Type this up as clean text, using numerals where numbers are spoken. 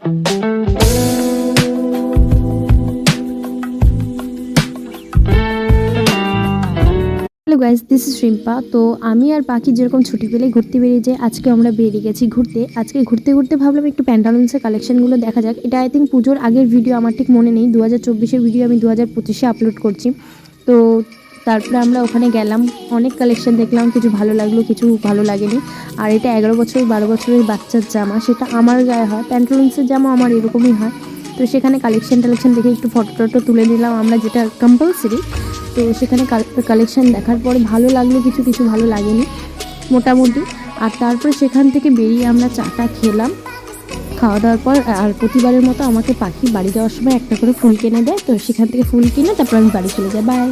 Hello guys, this is Rimpa. তো আমি আর পাখি যেরকম ছুটি পেলেই ঘুরতে বেরিয়ে যাই, আজকে আমরা বেরিয়ে গেছি ঘুরতে। আজকে ঘুরতে ঘুরতে ভাবলাম একটু প্যান্টালুন্সের কালেকশনগুলো দেখা যাক। এটা আই থিঙ্ক পুজোর আগের ভিডিও, আমার ঠিক মনে নেই। 2024-এর ভিডিও আমি 2025-এ আপলোড করছি। তো তারপরে আমরা ওখানে গেলাম, অনেক কালেকশন দেখলাম, কিছু ভালো লাগলো, কিছু ভালো লাগেনি। আর এটা 11 বছর 12 বছরের বাচ্চার জামা, সেটা আমার গায়ে হয়। প্যান্টালুন্সের জামা আমার এরকমই হয়। তো সেখানে কালেকশন দেখে একটু ফটো টটো তুলে নিলাম আমরা, যেটা কম্পালসারি। তো সেখানে কালেকশন দেখার পরে ভালো লাগলো, কিছু কিছু ভালো লাগেনি মোটামুটি। আর তারপরে সেখান থেকে বেরিয়ে আমরা চাটা খেলাম। খাওয়া দাওয়ার পর আর প্রতিবারের মতো আমাকে পাখি বাড়ি যাওয়ার সময় একটা করে ফুল কিনে দেয়। তো সেখান থেকে ফুল কিনে তারপর আমি বাড়ি চলে যাই। বাই।